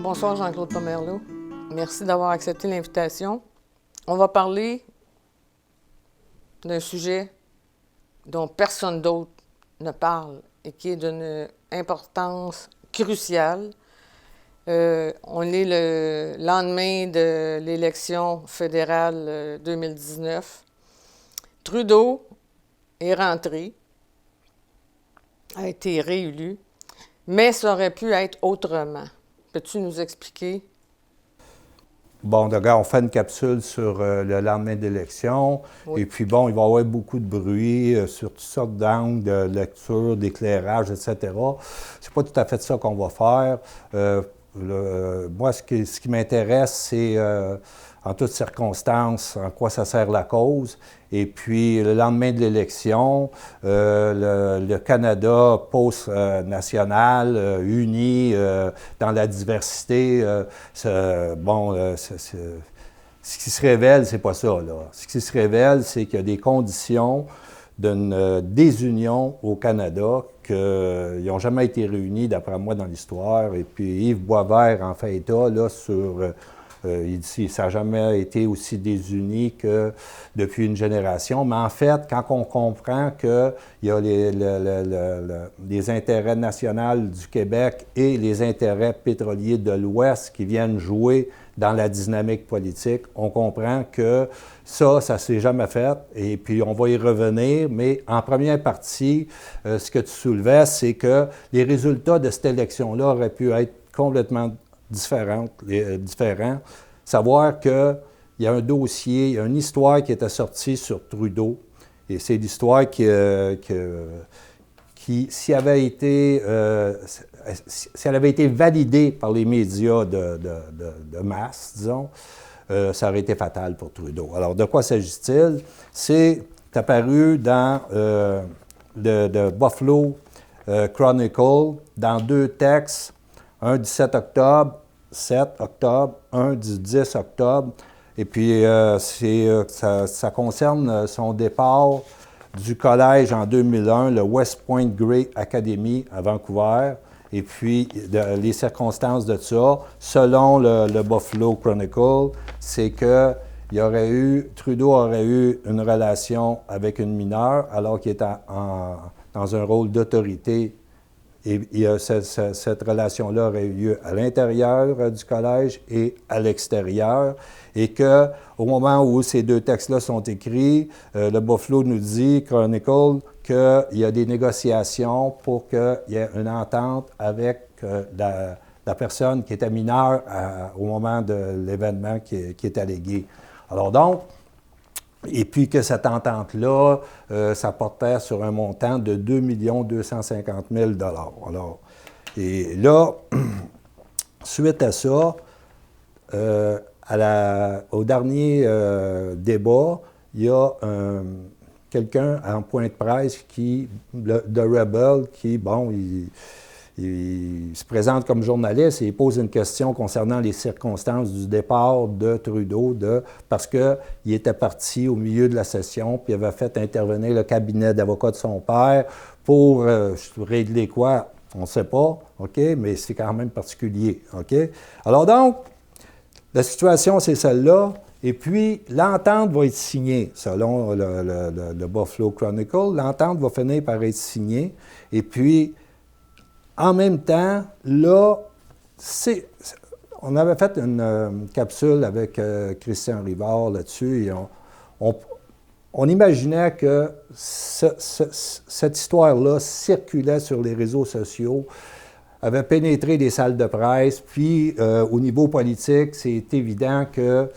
Bonsoir Jean-Claude Pomerleau. Merci d'avoir accepté l'invitation. On va parler d'un sujet dont personne d'autre ne parle et qui est d'une importance cruciale. On est le lendemain de l'élection fédérale 2019. Trudeau est rentré, a été réélu, mais ça aurait pu être autrement. Peux-tu nous expliquer? Bon, d'accord, on fait une capsule sur le lendemain de l'élection. Oui. Et puis, bon, il va y avoir beaucoup de bruit sur toutes sortes d'angles de lecture, d'éclairage, etc. C'est pas tout à fait ça qu'on va faire. Moi, ce qui m'intéresse, c'est en toutes circonstances, en quoi ça sert la cause. Et puis, le lendemain de l'élection, le Canada post-national, uni, dans la diversité, ce qui se révèle, c'est pas ça, là. Ce qui se révèle, c'est qu'il y a des conditions d'une désunion au Canada qu'ils n'ont jamais été réunis, d'après moi, dans l'histoire. Et puis, Yves Boisvert en fait état, là, sur... il dit que ça n'a jamais été aussi désuni que depuis une génération. Mais en fait, quand on comprend qu'il y a les intérêts nationaux du Québec et les intérêts pétroliers de l'Ouest qui viennent jouer dans la dynamique politique, on comprend que ça ne s'est jamais fait. Et puis, on va y revenir. Mais en première partie, ce que tu soulevais, c'est que les résultats de cette élection-là auraient pu être complètement différents. Savoir qu'il y a un dossier, il y a une histoire qui était sortie sur Trudeau, et c'est l'histoire qui si elle avait été validée par les médias de masse, disons, ça aurait été fatal pour Trudeau. Alors, de quoi s'agit-il? C'est apparu dans le Buffalo Chronicle, dans deux textes, un du 7 octobre, un du 10 octobre. Et puis, ça concerne son départ du collège en 2001, le West Point Grey Academy à Vancouver. Et puis, les circonstances de ça, selon le Buffalo Chronicle, c'est que Trudeau aurait eu une relation avec une mineure alors qu'il était dans un rôle d'autorité. Et cette relation-là aurait eu lieu à l'intérieur du collège et à l'extérieur. Et qu'au moment où ces deux textes-là sont écrits, le Buffalo nous dit, Chronicle, qu'il y a des négociations pour qu'il y ait une entente avec la personne qui était mineure au moment de l'événement qui est allégué. Alors donc, et puis que cette entente-là, ça portait sur un montant de 2 250 000 $. Alors, et là, suite à ça, au dernier débat, il y a quelqu'un en point de presse de Rebel, qui, bon, il se présente comme journaliste et il pose une question concernant les circonstances du départ de Trudeau, parce qu'il était parti au milieu de la session, puis il avait fait intervenir le cabinet d'avocats de son père pour régler quoi? On ne sait pas, OK? Mais c'est quand même particulier, OK? Alors donc, la situation, c'est celle-là. Et puis, l'entente va être signée, selon le Buffalo Chronicle. L'entente va finir par être signée. Et puis, en même temps, là, on avait fait une capsule avec Christian Rivard là-dessus et on imaginait que cette histoire-là circulait sur les réseaux sociaux, avait pénétré les salles de presse, puis au niveau politique, c'est évident que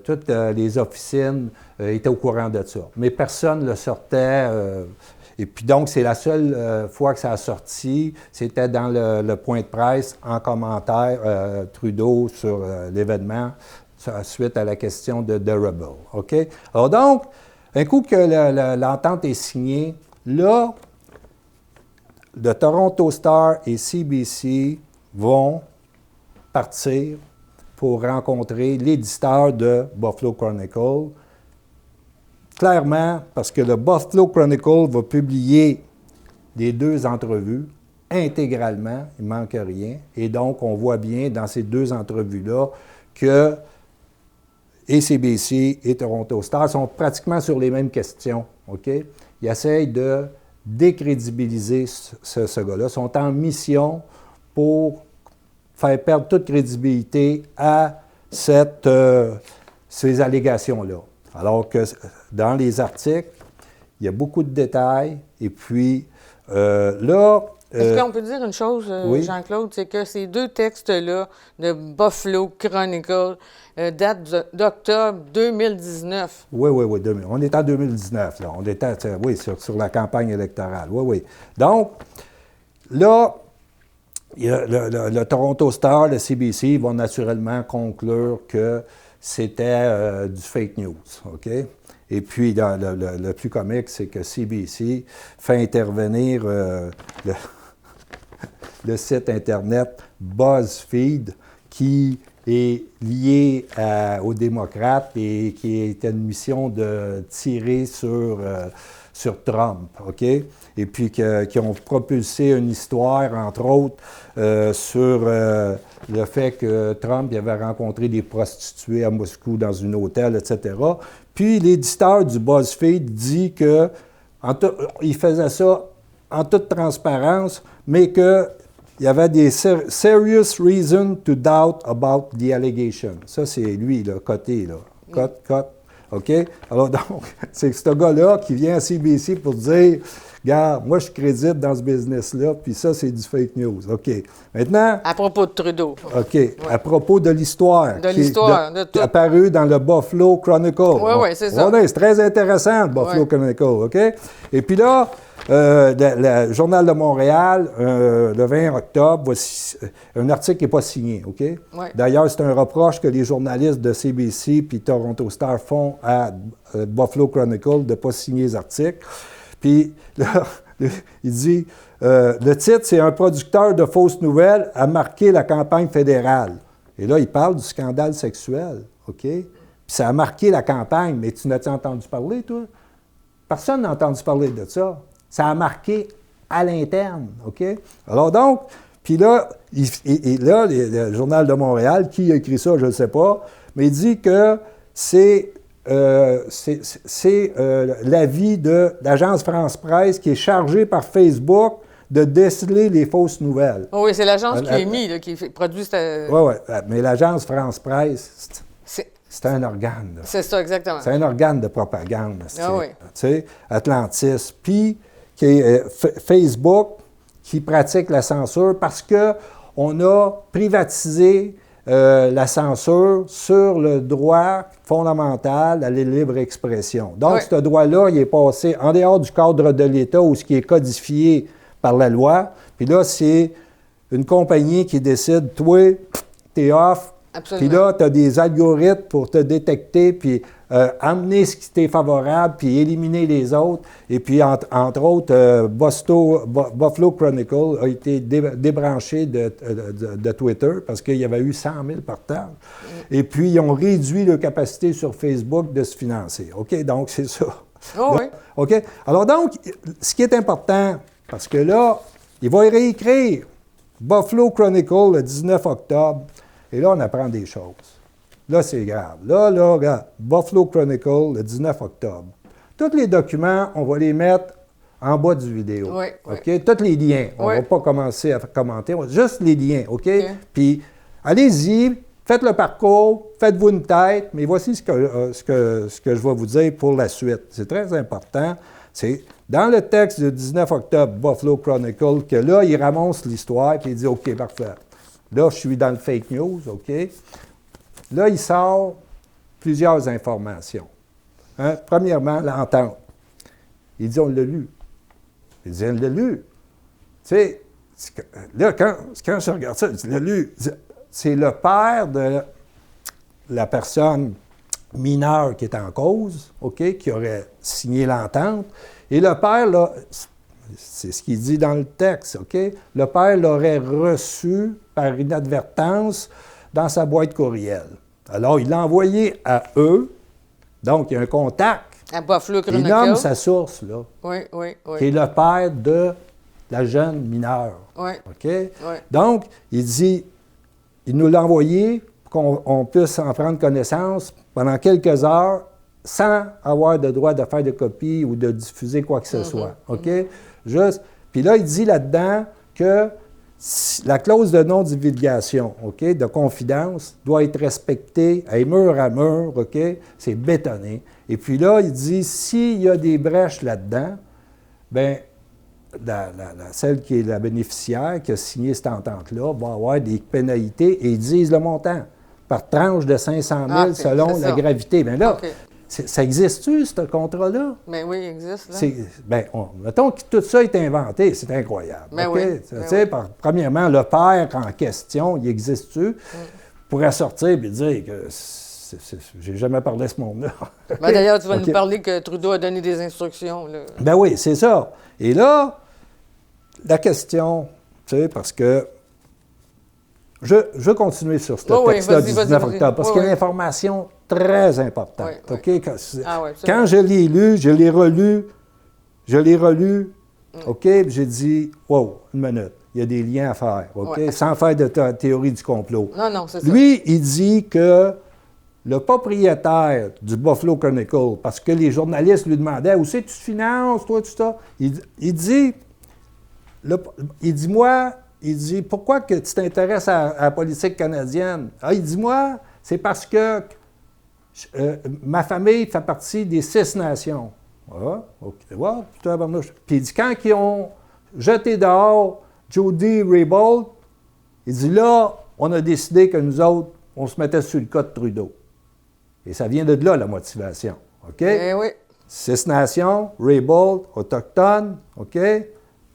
toutes les officines étaient au courant de ça. Mais personne ne le sortait. Et puis donc, c'est la seule fois que ça a sorti, c'était dans le point de presse, en commentaire, Trudeau sur l'événement, suite à la question de Rebel. OK? Alors donc, un coup que l'entente est signée, là, le Toronto Star et CBC vont partir pour rencontrer l'éditeur de Buffalo Chronicle. Clairement, parce que le Buffalo Chronicle va publier les deux entrevues intégralement, il ne manque rien. Et donc, on voit bien dans ces deux entrevues-là que et CBC et Toronto Star sont pratiquement sur les mêmes questions. OK? Ils essayent de décrédibiliser ce gars-là. Ils sont en mission pour faire perdre toute crédibilité à ces allégations-là. Alors que dans les articles, il y a beaucoup de détails. Et puis, là... Est-ce qu'on peut dire une chose, oui? Jean-Claude, c'est que ces deux textes-là de Buffalo Chronicle datent d'octobre 2019. Oui. On est en 2019, là. On était, oui, sur la campagne électorale. Oui. Donc, là, il y a le Toronto Star, le CBC vont naturellement conclure que c'était du fake news, OK? Et puis, le plus comique, c'est que CBC fait intervenir le site Internet BuzzFeed, qui est lié aux démocrates et qui était une mission de tirer sur Trump, OK? Et puis qui ont propulsé une histoire, entre autres, sur le fait que Trump avait rencontré des prostituées à Moscou dans un hôtel, etc. Puis l'éditeur du BuzzFeed dit que il faisait ça en toute transparence, mais qu'il y avait des serious reasons to doubt about the allegation. Ça, c'est lui, là, coté, là. Cote. OK? Alors, donc, c'est ce gars-là qui vient à CBC pour dire, regarde, moi, je suis crédible dans ce business-là, puis ça, c'est du fake news. OK. Maintenant... À propos de Trudeau. OK. Ouais. À propos de l'histoire. De l'histoire, de tout. Apparu dans le Buffalo Chronicle. Oui, c'est ça. Ouais, c'est très intéressant, le Buffalo Chronicle. OK? Et puis là... le Journal de Montréal, le 20 octobre, voici un article qui n'est pas signé, OK? Ouais. D'ailleurs, c'est un reproche que les journalistes de CBC puis Toronto Star font à Buffalo Chronicle de ne pas signer les articles. Puis là, il dit, le titre, c'est « Un producteur de fausses nouvelles a marqué la campagne fédérale ». Et là, il parle du scandale sexuel, OK? Puis ça a marqué la campagne, mais tu n'as-tu entendu parler, toi? Personne n'a entendu parler de ça. Ça a marqué à l'interne, OK? Alors donc, puis là, le Journal de Montréal, qui a écrit ça, je ne sais pas, mais il dit que c'est l'avis de l'agence France Presse qui est chargée par Facebook de déceler les fausses nouvelles. Oh oui, c'est l'agence QMI là, qui produit cette... Oui, mais l'agence France Presse... C'est un organe. Là. C'est ça, exactement. C'est un organe de propagande. Oui. Tu sais, Atlantis. Puis, Facebook, qui pratique la censure parce qu'on a privatisé la censure sur le droit fondamental à la libre expression. Donc, ce droit-là, il est passé en dehors du cadre de l'État où ce qui est codifié par la loi. Puis là, c'est une compagnie qui décide, toi, t'es off. Absolument. Puis là, tu as des algorithmes pour te détecter, puis amener ce qui t'est favorable, puis éliminer les autres. Et puis, entre autres, Buffalo Chronicle a été débranché de Twitter parce qu'il y avait eu 100 000 partages. Et puis, ils ont réduit leur capacité sur Facebook de se financer. OK? Donc, c'est ça. Oh, oui. OK? Alors, donc, ce qui est important, parce que là, il va réécrire Buffalo Chronicle le 19 octobre. Et là, on apprend des choses. Là, c'est grave. Là, regarde, Buffalo Chronicle, le 19 octobre. Tous les documents, on va les mettre en bas du vidéo. Oui. OK? Tous les liens. On ne va pas commencer à commenter. Juste les liens, OK? Puis, allez-y, faites le parcours, faites-vous une tête, mais voici ce que je vais vous dire pour la suite. C'est très important. C'est dans le texte du 19 octobre, Buffalo Chronicle, que là, il ramasse l'histoire, puis il dit, OK, parfait. Là, je suis dans le fake news, OK? Là, il sort plusieurs informations. Hein? Premièrement, l'entente. Il dit, on l'a lu. Il dit, on l'a lu. Tu sais, là, quand je regarde ça, il dit, on l'a lu. C'est le père de la personne mineure qui est en cause, OK, qui aurait signé l'entente. Et le père, là, c'est ce qu'il dit dans le texte, OK? Le père l'aurait reçu par inadvertance dans sa boîte courriel. Alors, il l'a envoyé à eux. Donc, il y a un contact. À Buffalo Chronicle. Il nomme sa source, là. Oui. Qui est le père de la jeune mineure. Oui. OK? Oui. Donc, il dit, il nous l'a envoyé pour qu'on puisse en prendre connaissance pendant quelques heures sans avoir de droit de faire de copies ou de diffuser quoi que ce soit. OK? Juste. Puis là, il dit là-dedans que la clause de non-divulgation, OK, de confidence, doit être respectée mur à mur, OK? C'est bétonné. Et puis là, il dit, s'il y a des brèches là-dedans, bien, celle qui est la bénéficiaire, qui a signé cette entente-là, va avoir des pénalités et ils disent le montant, par tranche de 500 000 selon la gravité. Bien là, ça existe-tu, ce contrat-là? Bien oui, il existe. Là. Bien, mettons que tout ça est inventé, c'est incroyable. Bien okay? Oui. Premièrement, le père en question, il existe-tu? Pourrait sortir et dire que j'ai jamais parlé à ce monde-là. Ben, d'ailleurs, tu vas nous parler que Trudeau a donné des instructions. Là. Ben oui, c'est ça. Et là, la question, tu sais, parce que je veux continuer sur ce texte-là du 19 octobre, parce qu'il y a une information très importante. Oui. Quand je l'ai lu, je l'ai relu, OK, puis j'ai dit, wow, une minute, il y a des liens à faire, OK, sans faire de théorie du complot. Non, c'est ça. Lui, il dit que le propriétaire du Buffalo Chronicle, parce que les journalistes lui demandaient, où c'est que tu te finances, toi, tout ça, il dit, pourquoi que tu t'intéresses à la politique canadienne? Ah, il dit, moi, c'est parce que ma famille fait partie des 6 nations. Ah, OK. Wow, puis il dit, quand ils ont jeté dehors Jody Raybould, il dit, là, on a décidé que nous autres, on se mettait sur le cas de Trudeau. Et ça vient de là, la motivation. OK? Eh oui. 6 nations, Raybould, autochtone, OK?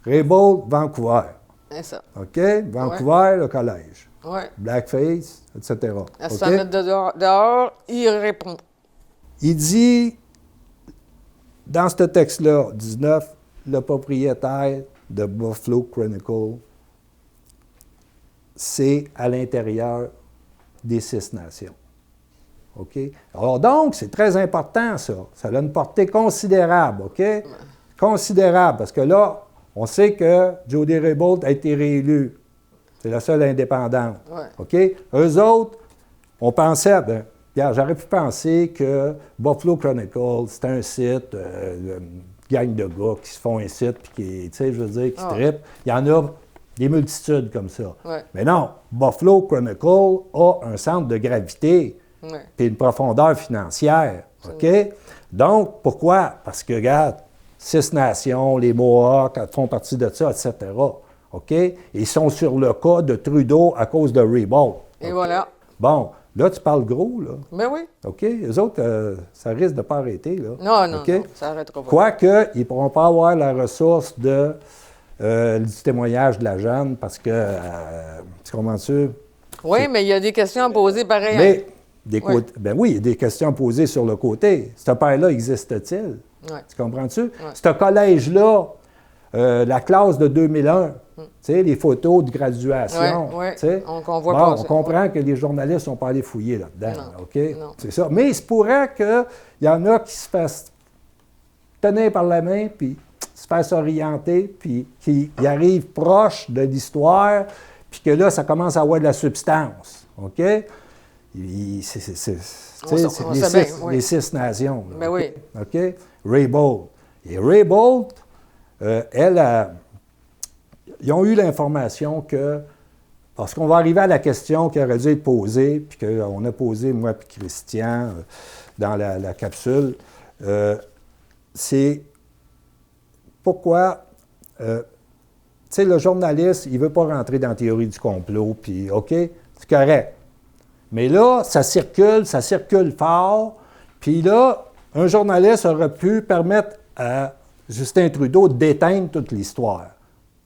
Raybould, Vancouver. C'est ça. OK? Vancouver, le collège. Oui. Blackface, etc. À se faire mettre dehors, il répond. Il dit, dans ce texte-là, 19, le propriétaire de Buffalo Chronicle, c'est à l'intérieur des 6 nations. OK? Alors donc, c'est très important, ça. Ça a une portée considérable, OK? Considérable, parce que là, on sait que Jody Raybould a été réélu. C'est la seule indépendante. OK? Eux autres, on pensait, Pierre, j'aurais pu penser que Buffalo Chronicle, c'était un site, une gang de gars qui se font un site, puis qui, tu sais, je veux dire, qui trippent. Il y en a des multitudes comme ça. Mais non, Buffalo Chronicle a un centre de gravité, puis une profondeur financière. OK? Donc, pourquoi? Parce que, regarde, 6 nations, les Mohawks font partie de ça, etc. OK? Ils sont sur le cas de Trudeau à cause de Raybould. Et voilà. Bon, là, tu parles gros, là. Ben oui. OK? Les autres, ça risque de ne pas arrêter, là. Non, ça arrêtera pas. Quoique, ils ne pourront pas avoir la ressource du témoignage de la jeune parce que, tu comprends-tu? Oui, mais il y a des questions à poser pareil. Mais, ben oui, il y a des questions à poser sur le côté. Ce père-là existe-t-il? Tu comprends-tu? Ce collège-là, la classe de 2001, tu sais, les photos de graduation. On voit pas on comprend que les journalistes ne sont pas allés fouiller là-dedans. Non. OK? C'est ça. Mais il se pourrait qu'il y en a qui se fassent tenir par la main, puis se fassent orienter, puis qui arrivent proche de l'histoire, puis que là, ça commence à avoir de la substance. OK? C'est les 6 nations. Là, ben oui. OK? Raybould. Et Raybould, ils ont eu l'information que, parce qu'on va arriver à la question qui aurait dû être posée, puis qu'on a posée, moi et Christian, dans la capsule, c'est pourquoi, tu sais, le journaliste, il ne veut pas rentrer dans la théorie du complot, puis OK, c'est correct. Mais là, ça circule fort, puis là, un journaliste aurait pu permettre à Justin Trudeau d'éteindre toute l'histoire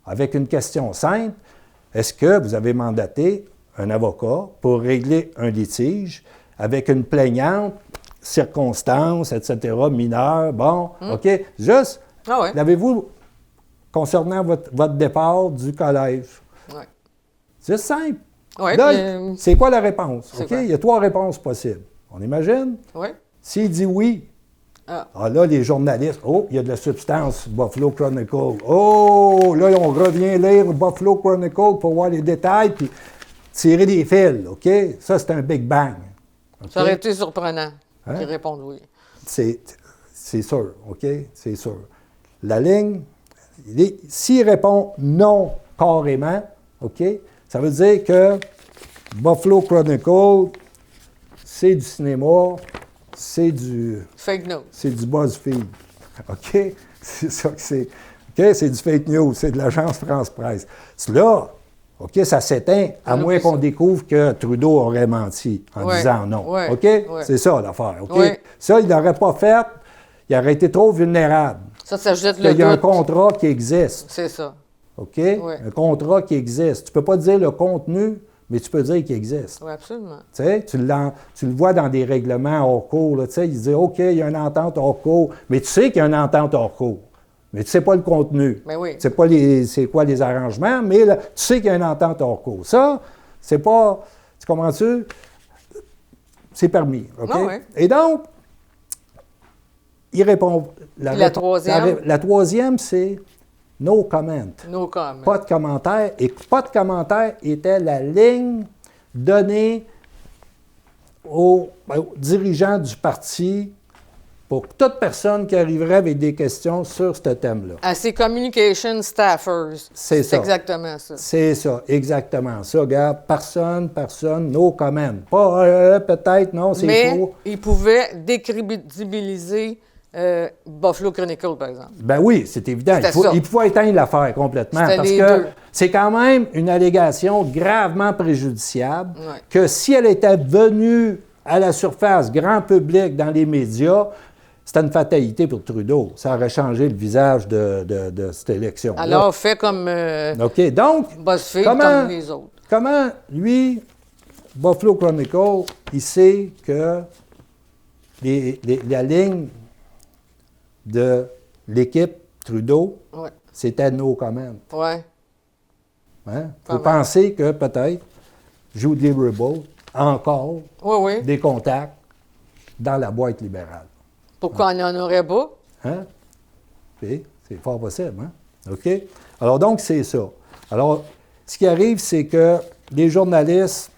avec une question simple. Est-ce que vous avez mandaté un avocat pour régler un litige avec une plaignante, circonstances, etc., mineure, bon, OK, juste, l'avez-vous concernant votre départ du collège? C'est simple. Là, c'est quoi la réponse? OK, il y a 3 réponses possibles. On imagine? S'il dit oui, Ah là, les journalistes, oh, il y a de la substance, Buffalo Chronicle. Oh, là, on revient lire Buffalo Chronicle pour voir les détails, puis tirer des fils, OK? Ça, c'est un Big Bang. Okay? Ça aurait été surprenant Hein? qu'ils répondent oui. C'est sûr, OK? C'est sûr. La ligne, s'il répond non carrément, OK? Ça veut dire que Buffalo Chronicle, c'est du cinéma, c'est du... Fake news. C'est du BuzzFeed. OK? C'est ça que c'est. OK? C'est du fake news, c'est de l'agence France-Presse. Là, OK, ça s'éteint, à moins qu'on découvre que Trudeau aurait menti en disant non. OK? C'est ça l'affaire. OK? Ça, il n'aurait pas fait, il aurait été trop vulnérable. Ça jette le doute. Il y a un contrat qui existe. C'est ça. OK? Un contrat qui existe. Tu ne peux pas dire le contenu, mais tu peux dire qu'il existe. Oui, absolument. Tu sais, tu le vois dans des règlements hors cours. Là, tu sais, ils disent OK, il y a une entente hors cours, mais tu sais qu'il y a une entente hors cours. Mais tu ne sais pas le contenu. Mais oui. Tu ne sais pas c'est quoi les arrangements, mais là, tu sais qu'il y a une entente hors cours. Ça, c'est pas. Tu comprends-tu? C'est permis. OK? Ah oui. Et donc, il répond. La troisième? La troisième, c'est no comment. No comment. Pas de commentaire. Et pas de commentaire était la ligne donnée aux dirigeants du parti pour toute personne qui arriverait avec des questions sur ce thème-là. À ses communication staffers. C'est ça. Exactement ça. C'est ça, exactement ça. Regarde, personne, no comment. Pas peut-être, non, c'est faux. Mais il pouvait décrédibiliser Buffalo Chronicle, par exemple. Ben oui, c'est évident. Il pouvait éteindre l'affaire complètement. Parce que c'est quand même une allégation gravement préjudiciable que si elle était venue à la surface, grand public, dans les médias, c'était une fatalité pour Trudeau. Ça aurait changé le visage de cette élection. Alors, fait comme OK, donc, BuzzFeed, comme les autres. Comment, lui, Buffalo Chronicle, il sait que la ligne de l'équipe Trudeau, c'était no comment. Oui. Hein? Vous pensez que peut-être Judy Ribble encore des contacts dans la boîte libérale. Pourquoi on n'en aurait pas? Hein? C'est fort possible, hein? OK? Alors donc, c'est ça. Alors, ce qui arrive, c'est que les journalistes,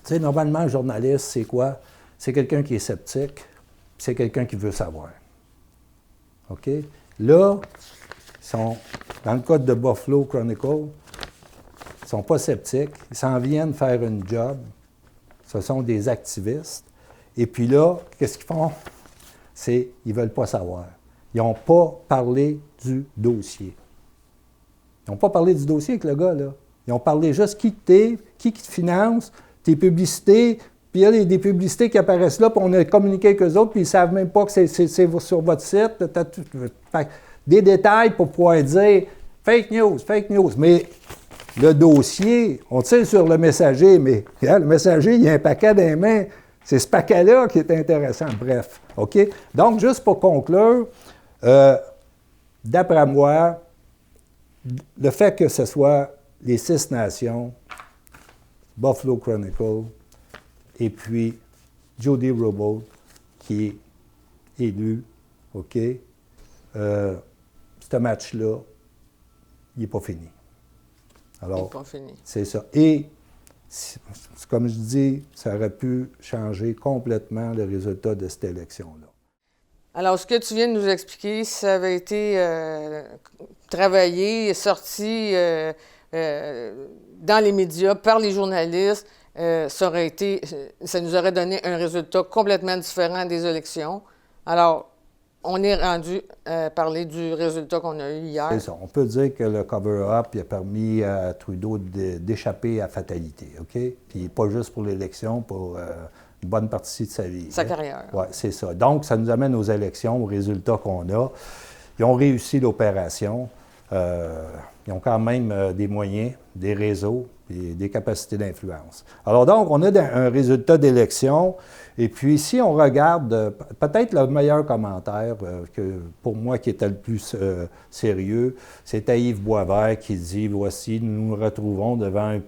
tu sais, normalement, un journaliste, c'est quoi? C'est quelqu'un qui est sceptique, c'est quelqu'un qui veut savoir. OK? Là, dans le cas de Buffalo Chronicle, ils ne sont pas sceptiques, ils s'en viennent faire une job. Ce sont des activistes. Et puis là, qu'est-ce qu'ils font? Ils ne veulent pas savoir. Ils n'ont pas parlé du dossier. Ils n'ont pas parlé du dossier avec le gars, là. Ils ont parlé juste qui t'es, qui te finance, tes publicités, puis il y a des publicités qui apparaissent là, puis on a communiqué avec eux autres, puis ils ne savent même pas que c'est sur votre site. Des détails pour pouvoir dire fake news. Mais le dossier, on tire sur le messager, mais le messager, il y a un paquet dans les mains. C'est ce paquet-là qui est intéressant. Bref, OK? Donc, juste pour conclure, d'après moi, le fait que ce soit les 6 nations, Buffalo Chronicle, et puis Judy Ribble, qui est élu, OK? Ce match-là, il n'est pas fini. Alors, c'est ça. Et, comme je dis, ça aurait pu changer complètement le résultat de cette élection-là. Alors, ce que tu viens de nous expliquer, ça avait été travaillé, sorti dans les médias, par les journalistes. Ça nous aurait donné un résultat complètement différent des élections. Alors, on est rendu à parler du résultat qu'on a eu hier. C'est ça. On peut dire que le cover-up a permis à Trudeau d'échapper à fatalité, OK? Puis pas juste pour l'élection, pour une bonne partie de sa vie. Sa carrière. Oui, c'est ça. Donc, ça nous amène aux élections, aux résultats qu'on a. Ils ont réussi l'opération. Ils ont quand même des moyens, des réseaux et des capacités d'influence. Alors donc, on a un résultat d'élection. Et puis, si on regarde, peut-être le meilleur commentaire, que pour moi qui était le plus sérieux, c'était Yves Boisvert qui dit « Voici, nous nous retrouvons devant un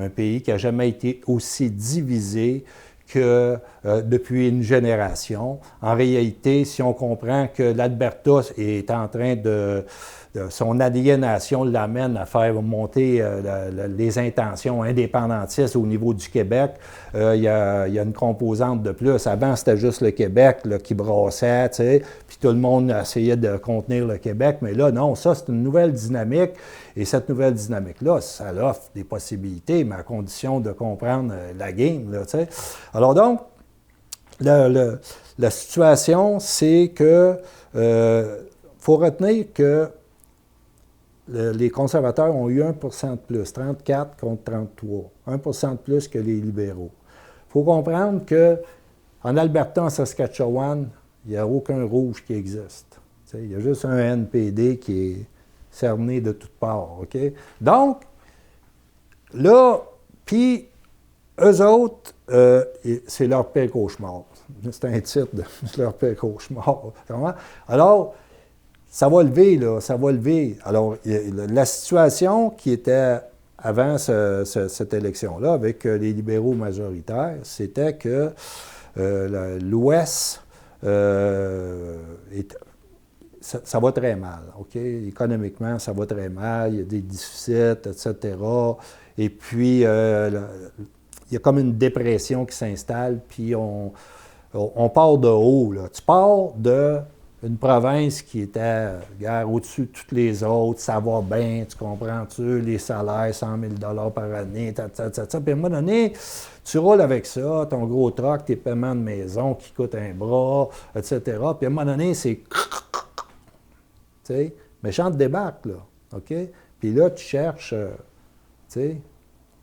pays qui n'a jamais été aussi divisé, que depuis une génération. En réalité, si on comprend que l'Alberta est en train son aliénation l'amène à faire monter les intentions indépendantistes au niveau du Québec. Il y a une composante de plus. Avant, c'était juste le Québec là, qui brassait, tu sais, puis tout le monde essayait de contenir le Québec. Mais là, non, ça, c'est une nouvelle dynamique. Et cette nouvelle dynamique-là, ça offre des possibilités, mais à condition de comprendre la game, là, tu sais. Alors donc, la situation, c'est que faut retenir que les conservateurs ont eu 1 de plus, 34 contre 33, 1 de plus que les libéraux. Il faut comprendre qu'en Alberta, en Saskatchewan, il n'y a aucun rouge qui existe. Il y a juste un NPD qui est cerné de toutes parts. OK? Donc, là, puis, eux autres, c'est leur pire cauchemar. C'est un titre de leur pire cauchemar. Alors, ça va lever, là, ça va lever. Alors, la situation qui était avant cette élection-là, avec les libéraux majoritaires, c'était que l'Ouest, ça va très mal, OK? Économiquement, ça va très mal, il y a des déficits, etc. Et puis, il y a comme une dépression qui s'installe, puis on part de haut, là. Tu pars d'une province qui était, au-dessus de toutes les autres, ça va bien, tu comprends-tu, les salaires, 100 000 par année, puis à un moment donné, tu roules avec ça, ton gros truck, tes paiements de maison qui coûtent un bras, etc. Puis à un moment donné, c'est... Tu sais, méchante débarque, là, OK? Puis là, tu cherches, tu sais,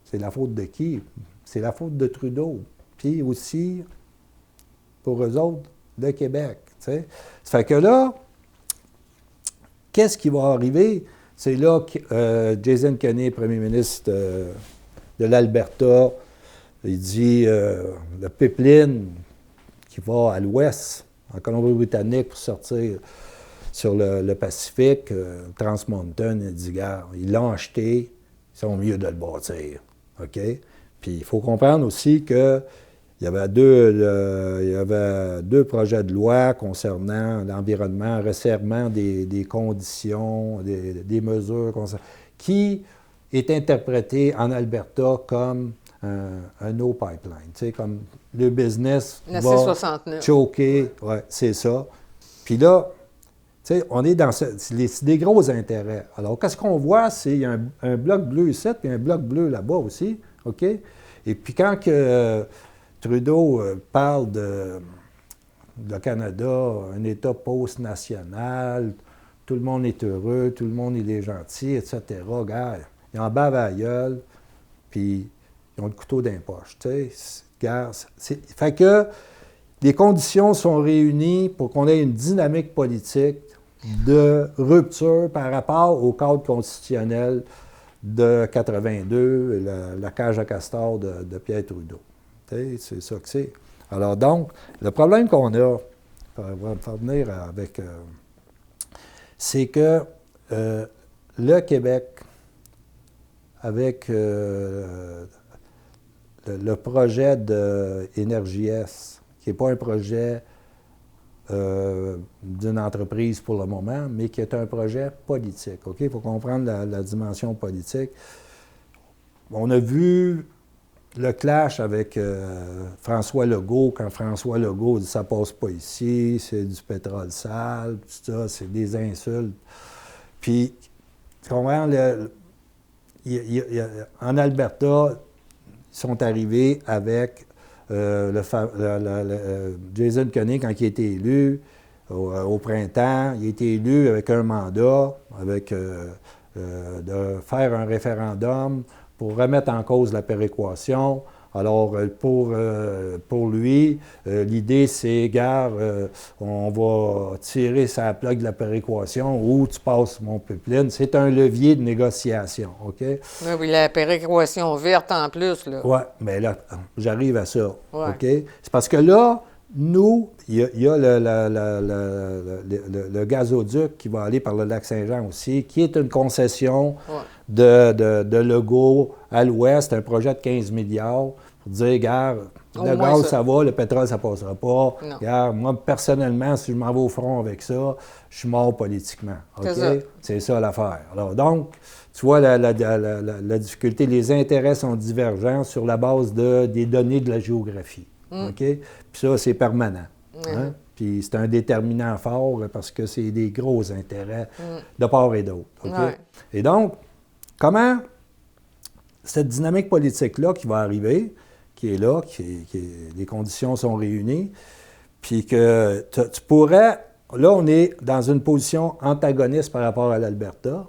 c'est la faute de qui? C'est la faute de Trudeau. Puis aussi, pour eux autres, de Québec, tu sais. Ça fait que là, qu'est-ce qui va arriver? C'est là que Jason Kenney, premier ministre de l'Alberta, il dit le pipeline qui va à l'ouest, en Colombie-Britannique, pour sortir sur le Pacifique, Trans Mountain, il dit, gars, ils l'ont acheté, ils sont mieux de le bâtir. OK? Puis il faut comprendre aussi qu'il y avait deux projets de loi concernant l'environnement, resserrement des conditions, des mesures qui est interprété en Alberta comme un no pipeline. Tu sais, comme le business la va C69. choquer. Ouais, c'est ça. Puis là, tu sais, on est dans des gros intérêts. Alors, qu'est-ce qu'on voit? C'est qu'il y a un bloc bleu ici, puis un bloc bleu là-bas aussi. OK? Et puis quand Trudeau parle de Canada, un État post-national, tout le monde est heureux, tout le monde il est gentil, etc. Regarde, ils en bavent à la gueule, puis ils ont le couteau dans les poches. Tu sais, regarde, fait que les conditions sont réunies pour qu'on ait une dynamique politique de rupture par rapport au cadre constitutionnel de 82, la cage à castor de Pierre Trudeau. C'est ça que c'est. Alors donc, le problème qu'on a, on va faire venir avec, c'est que le Québec, avec le projet d'Énergie-S, qui n'est pas un projet d'une entreprise pour le moment, mais qui est un projet politique. OK? Il faut comprendre la dimension politique. On a vu le clash avec François Legault, quand François Legault dit « ça passe pas ici, c'est du pétrole sale », tout ça, c'est des insultes. Puis, tu comprends, en Alberta, ils sont arrivés avec Jason Kenney, quand il a été élu au printemps, il a été élu avec un mandat, de faire un référendum pour remettre en cause la péréquation. Alors, pour lui, l'idée, c'est, gare, on va tirer sa plaque de la péréquation où tu passes mon pipeline. C'est un levier de négociation, OK? Oui, la péréquation verte en plus, là. Oui, mais là, j'arrive à ça, ouais. OK? C'est parce que là, nous, il y a le gazoduc qui va aller par le lac Saint-Jean aussi, qui est une concession de Legault à l'ouest, un projet de 15 milliards pour dire, gars, Au Le moins gaz, ça. ça va, le pétrole, ça passera pas. Non. Regarde, moi, personnellement, si je m'en vais au front avec ça, je suis mort politiquement. OK? C'est ça. C'est ça l'affaire. Alors, donc, tu vois la difficulté, les intérêts sont divergents sur la base des données de la géographie. OK? Puis ça, c'est permanent. Hein? Puis c'est un déterminant fort parce que c'est des gros intérêts de part et d'autre. OK? Ouais. Et donc, comment cette dynamique politique-là qui va arriver, qui est là, les conditions sont réunies, puis que tu pourrais... Là, on est dans une position antagoniste par rapport à l'Alberta.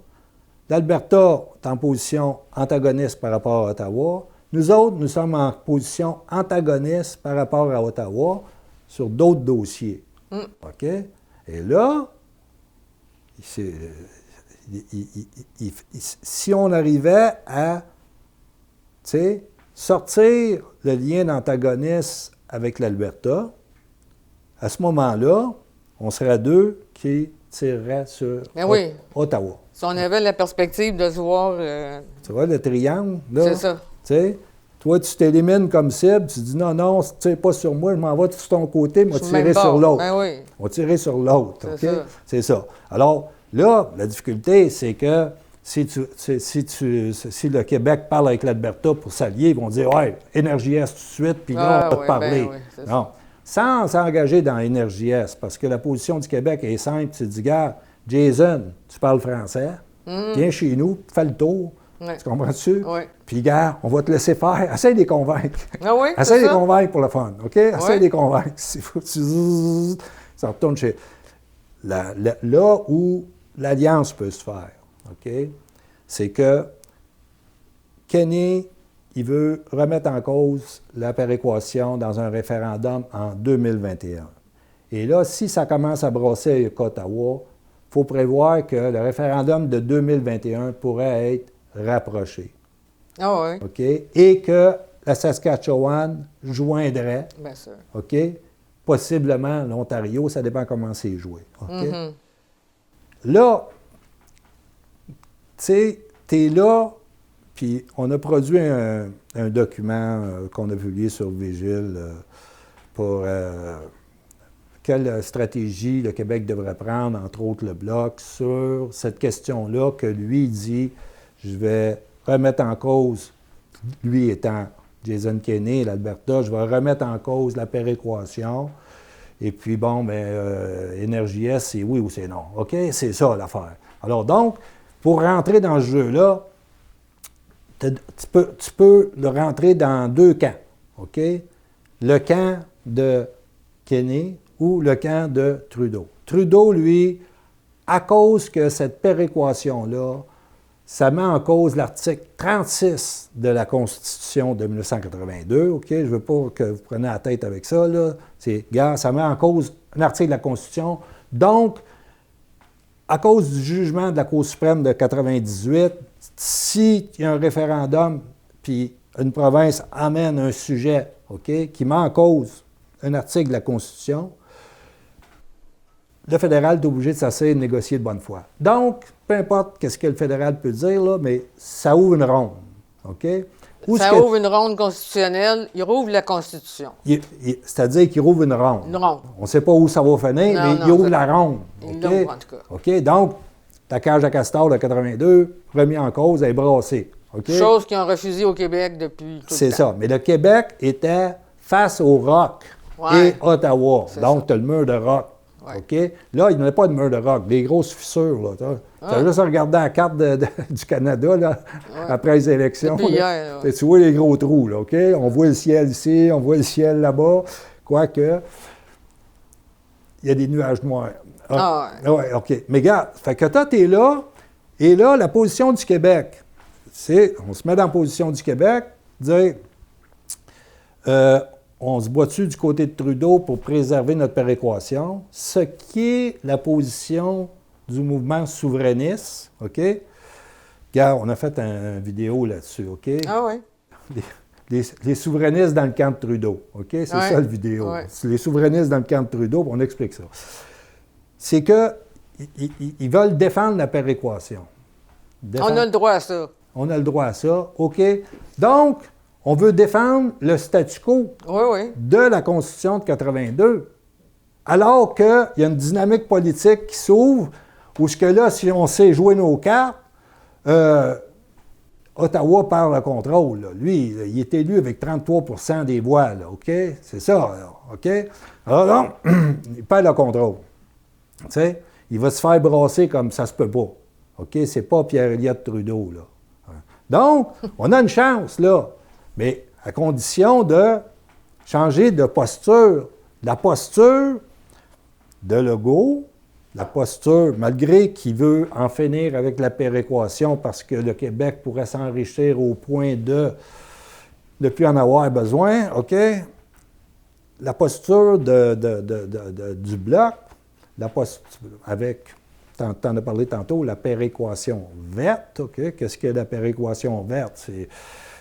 L'Alberta est en position antagoniste par rapport à Ottawa. Nous autres, nous sommes en position antagoniste par rapport à Ottawa sur d'autres dossiers. OK? Et là, si on arrivait à sortir le lien d'antagonisme avec l'Alberta, à ce moment-là, on serait deux qui tireraient sur oui. Ottawa. Si on avait la perspective de se voir... Tu vois, le triangle, là? C'est ça. Tu sais, toi, tu t'élimines comme cible, tu dis non, tu tires pas sur moi, je m'en vais sur ton côté, moi, tirer sur l'autre. Ben oui. On va tirer sur l'autre, OK? C'est ça. C'est ça. Alors, là, la difficulté, c'est que si le Québec parle avec l'Alberta pour s'allier, ils vont dire « Ouais, Énergie-S tout de suite, puis là, on va te parler. Ben oui, non. Sans s'engager dans Énergie-S, parce que la position du Québec est simple, tu dis « Gars, Jason, tu parles français, viens chez nous, fais le tour. Ouais. Tu comprends-tu? Oui. Puis, gars, on va te laisser faire. Essaye de les convaincre. Ah oui, Essaye de les ça. convaincre pour le fun, OK? Essaye Ouais. de les convaincre. Il faut que ça retourne chez... Là où l'alliance peut se faire, OK? C'est que Kenney, il veut remettre en cause la péréquation dans un référendum en 2021. Et là, si ça commence à brasser avec Ottawa, il faut prévoir que le référendum de 2021 pourrait être rapproché. Ah oui, OK? Et que la Saskatchewan joindrait, bien sûr. OK? Possiblement l'Ontario, ça dépend comment c'est joué. OK? Là, tu sais, tu es là, puis on a produit un document qu'on a publié sur Vigile pour quelle stratégie le Québec devrait prendre, entre autres le Bloc, sur cette question-là que lui dit, je vais remettre en cause, lui étant Jason Kenney, l'Alberta, je vais remettre en cause la péréquation. Et puis, bon, Énergie-S, c'est oui ou c'est non. OK? C'est ça l'affaire. Alors donc, pour rentrer dans ce jeu-là, tu peux le rentrer dans deux camps. OK? Le camp de Kenney ou le camp de Trudeau. Trudeau, lui, à cause que cette péréquation-là, ça met en cause l'article 36 de la Constitution de 1982. OK? Je ne veux pas que vous preniez la tête avec ça, là. Ça met en cause un article de la Constitution. Donc, à cause du jugement de la Cour suprême de 1998, s'il y a un référendum, puis une province amène un sujet, OK, qui met en cause un article de la Constitution, le fédéral est obligé de s'asseoir et de négocier de bonne foi. Donc, peu importe ce que le fédéral peut dire, là, mais ça ouvre une ronde. OK? Ça ouvre une ronde constitutionnelle, il rouvre la Constitution. C'est-à-dire qu'il rouvre une ronde. Une ronde. On ne sait pas où ça va finir, mais il ouvre la ronde. Il OK? l'ouvre, en tout cas. OK? Donc, la cage à castor de 82, remis en cause, elle est brassée. OK? Chose qu'ils ont refusée au Québec depuis tout le temps. C'est ça. Mais le Québec était face au roc et Ottawa. Donc, tu as le mur de roc. Ouais. OK? Là, il n'y avait pas de mur de roc, des grosses fissures. Tu as juste à regarder la carte du Canada là, après les élections. Depuis là. hier, Tu vois les gros trous. Là, OK? On voit le ciel ici, on voit le ciel là-bas. Quoique, il y a des nuages noirs. Ouais, OK. Mais regarde, fait que toi, tu es là, et là, la position du Québec, c'est, on se met dans la position du Québec, dire, on se bat dessus du côté de Trudeau pour préserver notre péréquation, ce qui est la position du mouvement souverainiste, OK? Regarde, on a fait une vidéo là-dessus, OK? Ah oui. Les souverainistes dans le camp de Trudeau, OK? C'est ça, la vidéo. Ouais. C'est les souverainistes dans le camp de Trudeau, on explique ça. C'est qu'ils veulent défendre la péréquation. On a le droit à ça. On a le droit à ça, OK? Donc, on veut défendre le statu quo Oui, oui. de la Constitution de 82, alors qu'il y a une dynamique politique qui s'ouvre, où ce que là, si on sait jouer nos cartes, Ottawa perd le contrôle. Là. Lui, il est élu avec 33 % des voix, là, OK? C'est ça, là, OK? Alors donc, il perd le contrôle. Tu sais, il va se faire brasser comme ça se peut pas. OK? C'est pas Pierre-Éliott Trudeau, là. Donc, on a une chance, là, mais à condition de changer de posture. La posture de Legault, la posture, malgré qu'il veut en finir avec la péréquation parce que le Québec pourrait s'enrichir au point de ne plus en avoir besoin, OK? La posture du Bloc, la posture avec, t'en as parlé tantôt, la péréquation verte, OK? Qu'est-ce que la péréquation verte?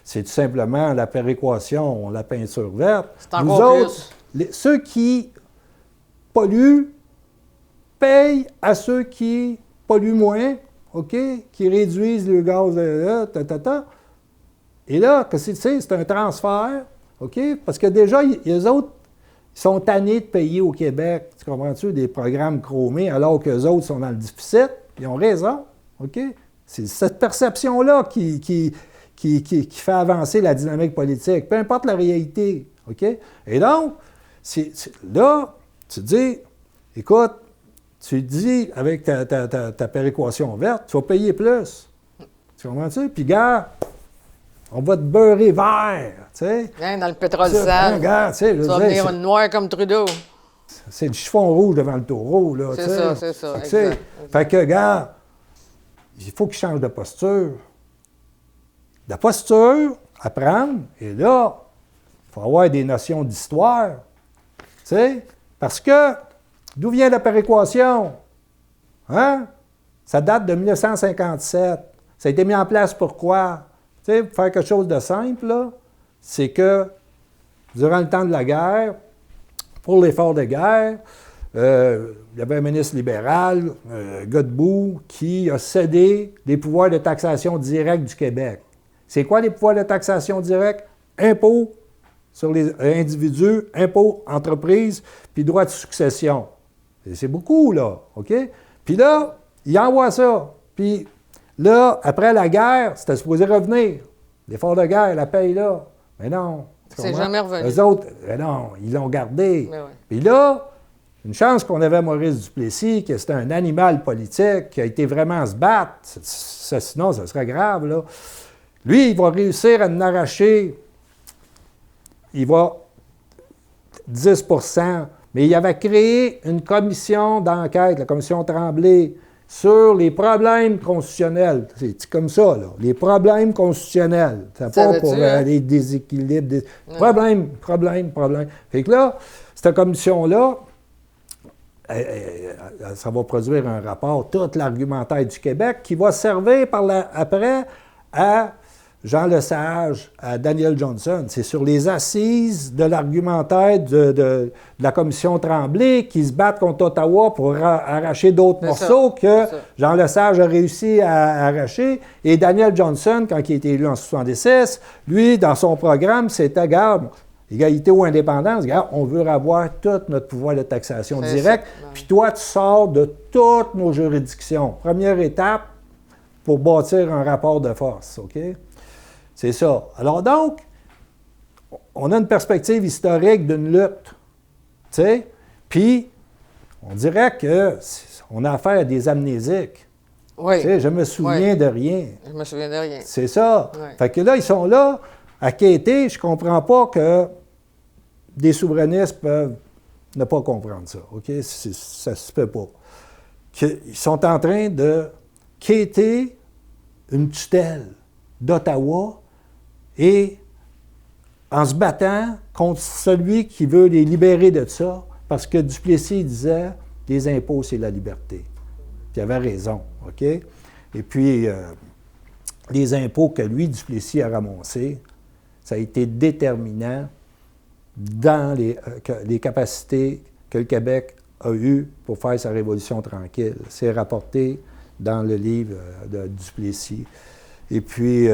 C'est tout simplement la péréquation, la peinture verte. C'est encore plus. Ceux qui polluent payent à ceux qui polluent moins, OK? Qui réduisent le gaz, Et là, c'est un transfert, OK? Parce que déjà, les autres sont tannés de payer au Québec, tu comprends-tu, des programmes chromés, alors qu'eux autres sont dans le déficit. Ils ont raison, OK? C'est cette perception-là qui fait avancer la dynamique politique, peu importe la réalité, OK? Et donc, là, tu dis, écoute, tu dis avec ta péréquation verte, tu vas payer plus. Tu comprends-tu? Puis, gars, on va te beurrer vert, tu sais. Hein, dans le pétrole sale. Regarde, tu sais, tu vas venir noir comme Trudeau. C'est le chiffon rouge devant le taureau, là. C'est ça, c'est ça. Fait que, gars, il faut qu'il change de posture. La posture à prendre, et là, il faut avoir des notions d'histoire, tu sais, parce que d'où vient la péréquation? Hein? Ça date de 1957. Ça a été mis en place pourquoi? Tu sais, pour faire quelque chose de simple, là, c'est que durant le temps de la guerre, pour l'effort de guerre, il y avait un ministre libéral, Godbout, qui a cédé des pouvoirs de taxation directe du Québec. C'est quoi les pouvoirs de taxation directe? Impôts sur les individus, impôts, entreprises, puis droit de succession. C'est beaucoup, là, OK? Puis là, il envoie ça. Puis là, après la guerre, c'était supposé revenir. L'effort de guerre, la paye là. Mais non. C'est jamais revenu. Eux autres, mais non, ils l'ont gardé. Ouais. Puis là, une chance qu'on avait Maurice Duplessis, que c'était un animal politique, qui a été vraiment se battre. Sinon, ça serait grave, là. Lui, il va réussir à en arracher, il va 10 %, mais il avait créé une commission d'enquête, la commission Tremblay, sur les problèmes constitutionnels. C'est comme ça, là. Les problèmes constitutionnels. C'est pas pour les déséquilibres. Problème. Fait que là, cette commission-là, ça va produire un rapport, tout l'argumentaire du Québec, qui va servir après à Jean Lesage, à Daniel Johnson. C'est sur les assises de l'argumentaire de la commission Tremblay qui se battent contre Ottawa pour arracher d'autres morceaux que Jean Lesage a réussi à arracher. Et Daniel Johnson, quand il a été élu en 1976, lui, dans son programme, c'était, regarde, égalité ou indépendance, regarde, on veut avoir tout notre pouvoir de taxation directe, puis toi, tu sors de toutes nos juridictions. Première étape pour bâtir un rapport de force, OK? C'est ça. Alors donc, on a une perspective historique d'une lutte, tu sais, puis on dirait qu'on a affaire à des amnésiques. Oui. Tu sais, je me souviens de rien. Je me souviens de rien. C'est ça. Oui. Fait que là, ils sont là à quêter. Je ne comprends pas que des souverainistes peuvent ne pas comprendre ça, OK? Ça ne se fait pas. Ils sont en train de quêter une tutelle d'Ottawa et en se battant contre celui qui veut les libérer de ça, parce que Duplessis disait « les impôts, c'est la liberté ». Puis il avait raison, OK? Et puis, les impôts que lui, Duplessis, a ramassés, ça a été déterminant dans les capacités que le Québec a eues pour faire sa révolution tranquille. C'est rapporté dans le livre de Duplessis. Et puis,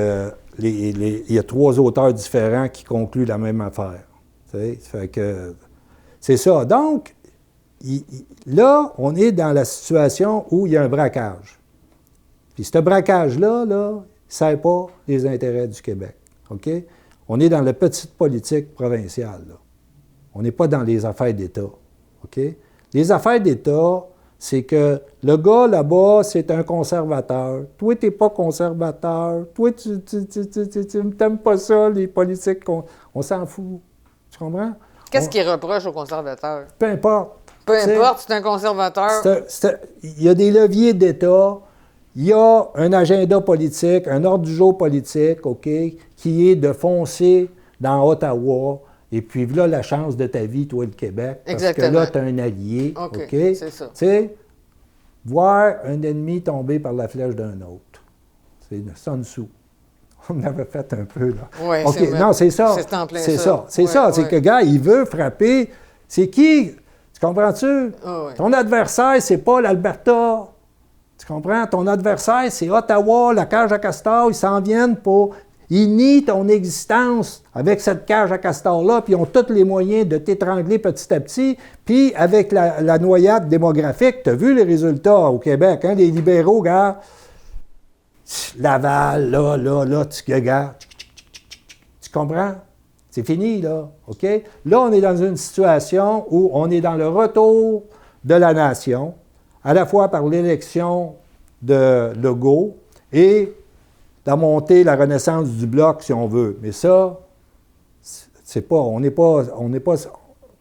il y a 3 auteurs différents qui concluent la même affaire. Fait que c'est ça. Donc, là, on est dans la situation où il y a un braquage. Puis ce braquage-là, là, ne sert pas les intérêts du Québec. OK? On est dans la petite politique provinciale, là. On n'est pas dans les affaires d'État. OK? Les affaires d'État, c'est que le gars là-bas, c'est un conservateur. Toi, tu n'es pas conservateur. Toi, tu n'aimes pas ça, les politiques. On s'en fout. Tu comprends? Qu'est-ce qu'il reproche aux conservateurs? Peu importe. Peu importe, c'est un conservateur. Il y a des leviers d'État. Il y a un agenda politique, un ordre du jour politique, OK, qui est de foncer dans Ottawa. Et puis, voilà la chance de ta vie, toi, le Québec. Parce Exactement. que là, tu as un allié. OK, c'est ça. Tu sais, voir un ennemi tomber par la flèche d'un autre. C'est Sun Tzu. On avait fait un peu, là. Oui, OK, c'est vrai. non, c'est ça. C'est en plein C'est ça. ça. C'est Ouais, ça. ouais. C'est que le gars, il veut frapper. C'est qui? Tu comprends-tu? Ah, ouais. Ton adversaire, c'est pas l'Alberta. Tu comprends? Ton adversaire, c'est Ottawa, la cage à castor. Ils s'en viennent pour... Ils nient ton existence avec cette cage à castor-là, puis ils ont tous les moyens de t'étrangler petit à petit. Puis avec la noyade démographique, tu as vu les résultats au Québec, hein? Les libéraux, gars, Laval, là, tu regardes. Tu comprends? C'est fini, là, OK? Là, on est dans une situation où on est dans le retour de la nation, à la fois par l'élection de Legault et la montée, la renaissance du Bloc, si on veut. Mais ça, c'est pas, on n'est pas, tu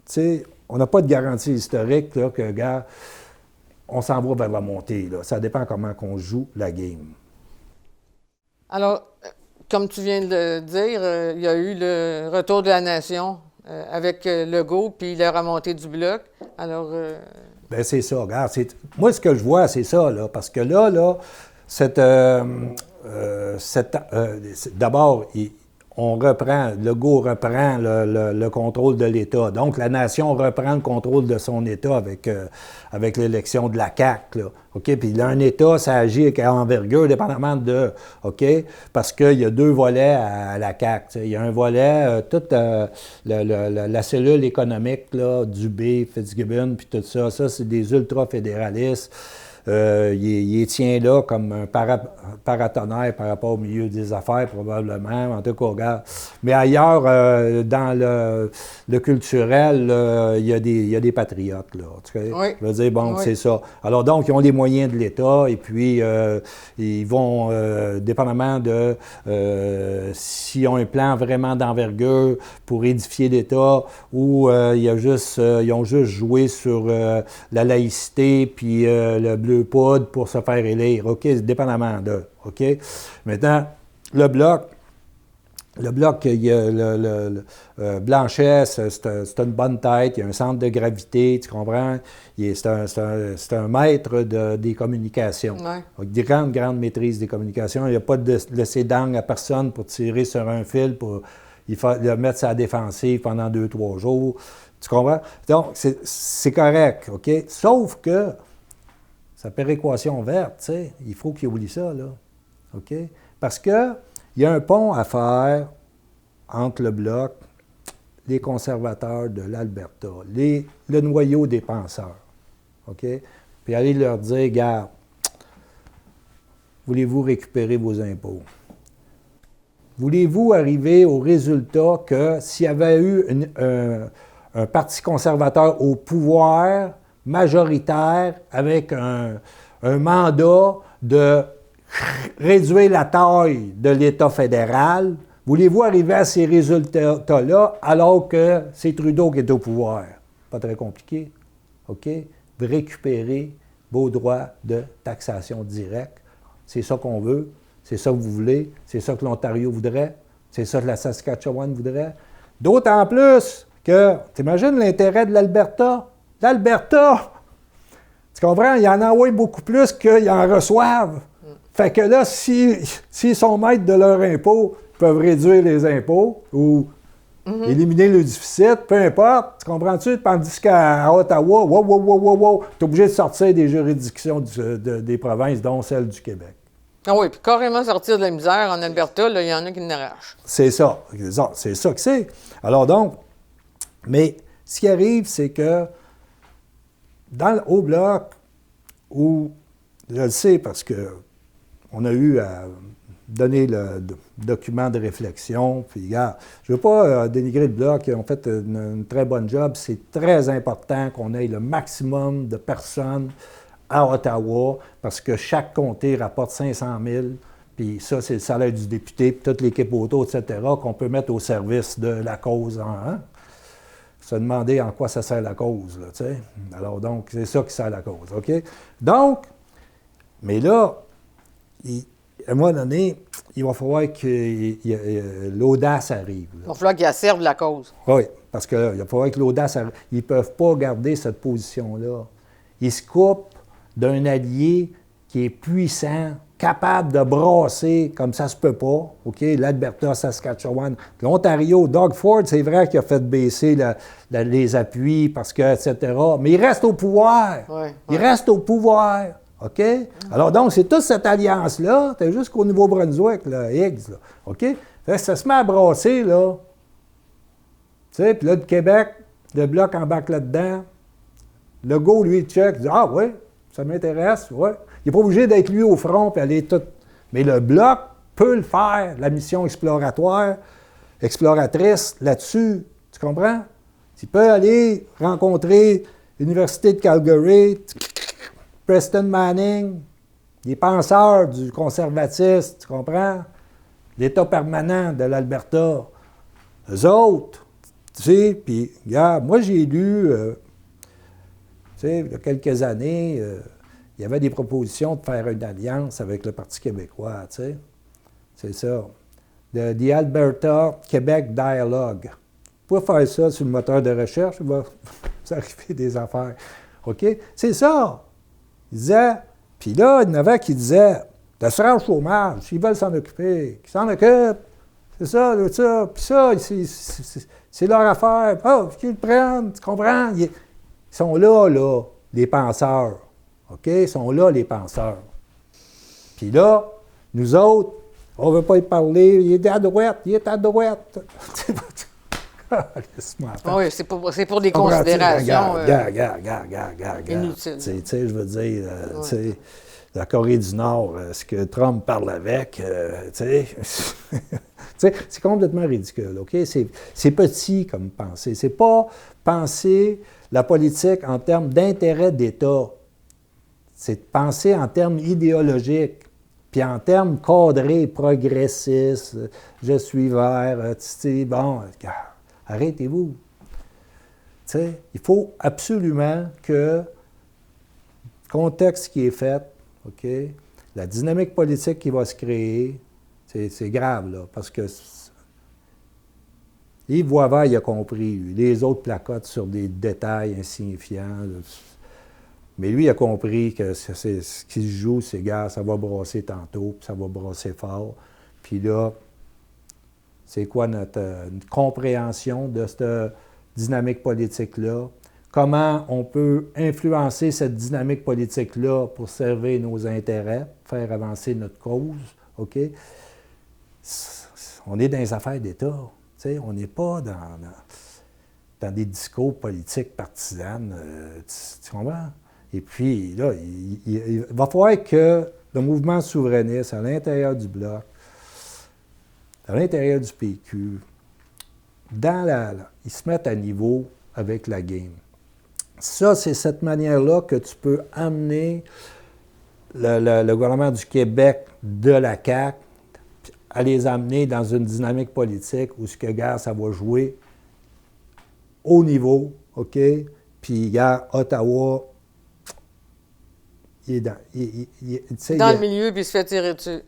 sais, on n'a pas de garantie historique, là, que, gars, on s'en va vers la montée, là. Ça dépend comment qu'on joue la game. Alors, comme tu viens de le dire, il y a eu le retour de la nation avec Legault, puis la remontée du Bloc. Alors... Bien, c'est ça, regarde. Moi, ce que je vois, c'est ça, là, parce que là, d'abord, Legault reprend le contrôle de l'État. Donc, la nation reprend le contrôle de son État avec l'élection de la CAQ, là. OK? Puis là, un État, ça agit avec envergure, dépendamment de... OK? Parce qu'il y a 2 volets à la CAQ. T'sais. Il y a un volet, toute la cellule économique, là, Dubé, Fitzgibbon, puis tout ça. Ça, c'est des ultra-fédéralistes. Il les tient là comme un paratonnerre par rapport au milieu des affaires, probablement. En tout cas, regarde. Mais ailleurs, dans le culturel, il y a des patriotes, là. Tu sais? Oui. Je veux dire, bon, Oui. c'est ça. Alors, donc, ils ont les moyens de l'État, et puis, ils vont, dépendamment de s'ils ont un plan vraiment d'envergure pour édifier l'État, ou ils ont juste joué sur la laïcité, puis le bleu poudre pour se faire élire. OK, dépendamment de. OK? Maintenant, le Bloc, il y a Blanchet, c'est une bonne tête, il y a un centre de gravité, tu comprends? C'est un maître des communications. Ouais. Avec des grandes maîtrises des communications. Il n'y a pas de laisser d'angle à personne pour tirer sur un fil, pour le mettre sur la défensive pendant 2-3 jours. Tu comprends? Donc, c'est correct, OK? Sauf que sa péréquation verte, tu sais, il faut qu'il oublie ça, là. OK? Parce que il y a un pont à faire entre le Bloc, les conservateurs de l'Alberta, le noyau des penseurs. OK? Puis aller leur dire, gars, voulez-vous récupérer vos impôts? Voulez-vous arriver au résultat que s'il y avait eu un parti conservateur au pouvoir majoritaire avec un mandat de réduire la taille de l'État fédéral, voulez-vous arriver à ces résultats-là alors que c'est Trudeau qui est au pouvoir? Pas très compliqué. OK? Récupérer vos droits de taxation directe. C'est ça qu'on veut. C'est ça que vous voulez. C'est ça que l'Ontario voudrait. C'est ça que la Saskatchewan voudrait. D'autant plus que, t'imagines l'intérêt de l'Alberta? L'Alberta, tu comprends? Ils en envoient beaucoup plus qu'ils en reçoivent. Fait que là, s'ils sont maîtres de leurs impôts, ils peuvent réduire les impôts ou éliminer le déficit, peu importe. Tu comprends-tu? Tandis qu'à Ottawa, wow, t'es obligé de sortir des juridictions des provinces, dont celle du Québec. Ah oui, puis carrément sortir de la misère en Alberta, là, il y en a qui n'arrachent. C'est ça. C'est ça que c'est. Alors donc, mais ce qui arrive, c'est que au bloc, où je le sais parce que on a eu à donner le document de réflexion, puis regarde, je ne veux pas dénigrer le bloc, ils ont fait une très bonne job. C'est très important qu'on ait le maximum de personnes à Ottawa, parce que chaque comté rapporte 500 000, puis ça, c'est le salaire du député, puis toute l'équipe auto, etc., qu'on peut mettre au service de la cause. Hein? Se demander en quoi ça sert la cause, là, tu sais. Alors donc, c'est ça qui sert la cause, OK? Donc, mais là, à un moment donné, il va falloir que l'audace arrive. Là. Il va falloir qu'ils servent la cause. Oui, parce qu'il va falloir que l'audace arrive. Ils ne peuvent pas garder cette position-là. Ils se coupent d'un allié qui est puissant, capable de brasser comme ça se peut pas, OK? L'Alberta, Saskatchewan, l'Ontario, Doug Ford, c'est vrai qu'il a fait baisser les appuis parce que, etc. Mais il reste au pouvoir. Il reste au pouvoir. OK? Alors donc, c'est toute cette alliance-là, c'est jusqu'au Nouveau-Brunswick, là, Higgs, là. OK? Ça se met à brasser, là. Tu sais, puis là, le Québec, le Bloc embarque là-dedans. Le go, lui, il check, il dit « Ah, oui, ça m'intéresse, oui. » Il n'est pas obligé d'être lui au front puis aller tout. Mais le Bloc peut le faire, la mission exploratrice là-dessus. Tu comprends? Il peut aller rencontrer l'Université de Calgary, Preston Manning, les penseurs du conservatisme, tu comprends? L'État permanent de l'Alberta. Eux autres, tu sais, puis, regarde, moi j'ai lu, tu sais, il y a quelques années, il y avait des propositions de faire une alliance avec le Parti québécois, tu sais. C'est ça. The Alberta Québec Dialogue. Vous pouvez faire ça sur le moteur de recherche, il va vous arriver des affaires. OK? C'est ça. Il disait, puis là, il y en avait qui disaient, l'assurance chômage, s'ils veulent s'en occuper, qu'ils s'en occupent. C'est ça, ça. Puis ça, c'est leur affaire. Ah, qu'ils le prennent, tu comprends? Ils sont là, les penseurs. OK? Ils sont là, les penseurs. Puis là, nous autres, on ne veut pas y parler. Il est à droite, il est à droite. Oui, c'est pour des considérations Regarde. inutiles. Tu sais, je veux dire, tu sais, la Corée du Nord, ce que Trump parle avec, tu sais, c'est complètement ridicule, OK? C'est petit comme pensée. C'est pas penser la politique en termes d'intérêt d'État. C'est de penser en termes idéologiques, puis en termes cadrés, progressistes. Je suis vert, tu sais, bon, arrêtez-vous. Tu sais, il faut absolument que le contexte qui est fait, OK, la dynamique politique qui va se créer, c'est grave, là, parce que Yves Boisvert, il a compris. Les autres placotent sur des détails insignifiants. Là. Mais lui, il a compris que ce qui se joue, c'est, gars, ça va brasser tantôt, puis ça va brasser fort. Puis là, c'est quoi notre compréhension de cette dynamique politique-là? Comment on peut influencer cette dynamique politique-là pour servir nos intérêts, faire avancer notre cause, OK? On est dans les affaires d'État, tu sais, on n'est pas dans des discours politiques partisanes, tu comprends? Et puis, là, il va falloir que le mouvement souverainiste à l'intérieur du Bloc, à l'intérieur du PQ, ils se mettent à niveau avec la game. Ça, c'est cette manière-là que tu peux amener le gouvernement du Québec de la CAQ à les amener dans une dynamique politique où ce que, gars, ça va jouer au niveau, OK? Puis, gars, Ottawa, il est dans... dans le milieu, puis il se fait tirer dessus.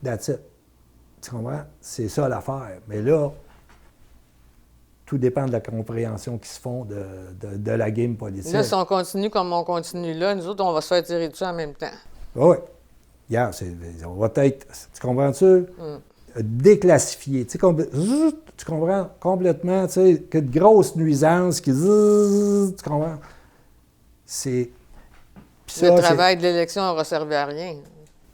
That's it. Tu comprends? C'est ça l'affaire. Mais là, tout dépend de la compréhension qui se font de la game politique. Là, si on continue comme on continue là, nous autres, on va se faire tirer dessus en même temps. Oui. Yeah, on va être, tu comprends-tu? Déclassifié. Tu comprends? Complètement, tu sais, que de grosses nuisances qui... Tu comprends? C'est... Le travail de l'élection n'aura servi à rien.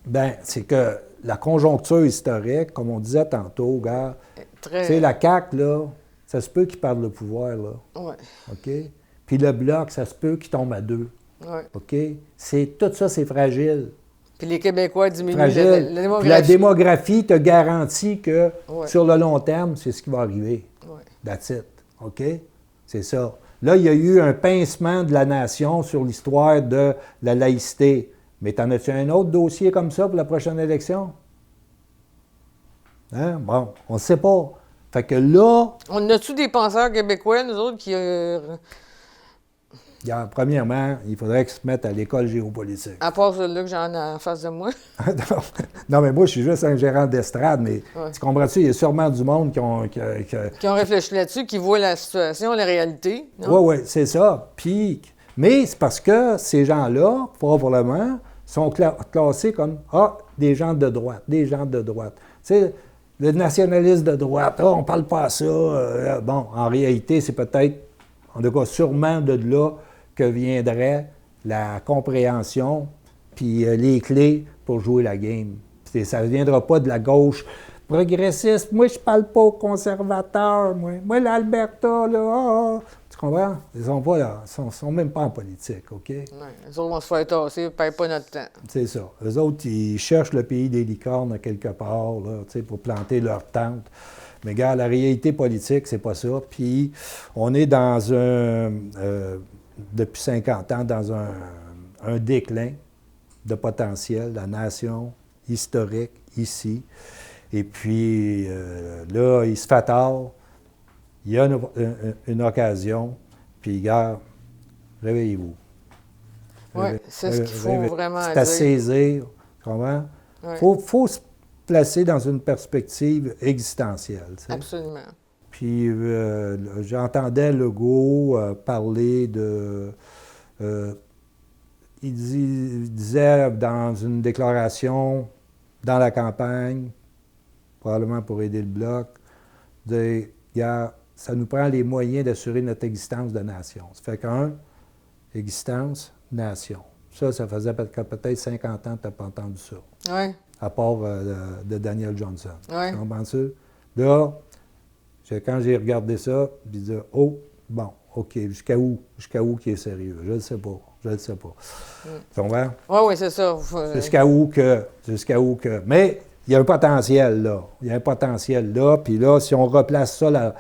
Bien, c'est que la conjoncture historique, comme on disait tantôt, gars, tu sais, la CAQ, là, ça se peut qu'il perde le pouvoir, là. Oui. OK? Puis le Bloc, ça se peut qu'il tombe à 2. Oui. OK? Tout ça, c'est fragile. Puis les Québécois diminuent Fragile. la démographie. Puis la démographie te garantit que Ouais. sur le long terme, c'est ce qui va arriver. Oui. That's it. OK? C'est ça. Là, il y a eu un pincement de la nation sur l'histoire de la laïcité. Mais t'en as-tu un autre dossier comme ça pour la prochaine élection? Hein? Bon, on ne sait pas. Fait que là, On a-tu des penseurs québécois, nous autres, qui... premièrement, il faudrait qu'ils se mettent à l'école géopolitique. à part celui-là que j'en ai en face de moi. Non, mais moi, je suis juste un gérant d'estrade, mais Ouais. tu comprends-tu? Il y a sûrement du monde qui ont... Qui ont réfléchi là-dessus, qui voient la situation, la réalité. Oui, Non? oui, c'est ça. Puis, mais c'est parce que ces gens-là, probablement, sont classés comme des gens de droite, des gens de droite. Tu sais, le nationaliste de droite, on parle pas à ça. Bon, en réalité, c'est peut-être, en tout cas, sûrement de là que viendrait la compréhension puis les clés pour jouer la game. Ça ne viendra pas de la gauche progressiste. Moi, je parle pas aux conservateurs. Moi l'Alberta, là, tu comprends? Ils sont pas là. Ils sont même pas en politique, OK? Ouais. Les autres vont se faire tasser, ils ne perdent pas notre temps. C'est ça. Eux autres, ils cherchent le pays des licornes à quelque part, là, pour planter leur tente. Mais regarde, la réalité politique, c'est pas ça. Puis, on est dans depuis 50 ans, dans un déclin de potentiel, la nation historique, ici. Et puis, là, il se fait tard. Il y a une occasion. Puis, regarde, réveillez-vous. Oui, c'est ce qu'il faut vraiment C'est dire. à saisir. Comment? Ouais. Faut se placer dans une perspective existentielle. Tu sais. Absolument. Puis j'entendais Legault parler de... il disait dans une déclaration dans la campagne, probablement pour aider le Bloc, ça nous prend les moyens d'assurer notre existence de nation. Ça fait existence, nation. Ça faisait peut-être 50 ans que tu n'as pas entendu ça. Oui. À part de Daniel Johnson. Oui. Comprends-tu? Là, quand j'ai regardé ça, je disais, bon, OK, jusqu'à où qui est sérieux? Je ne sais pas. Tu comprends? Oui, c'est ça. Jusqu'à où que. Mais il y a un potentiel là. Puis là, si on replace ça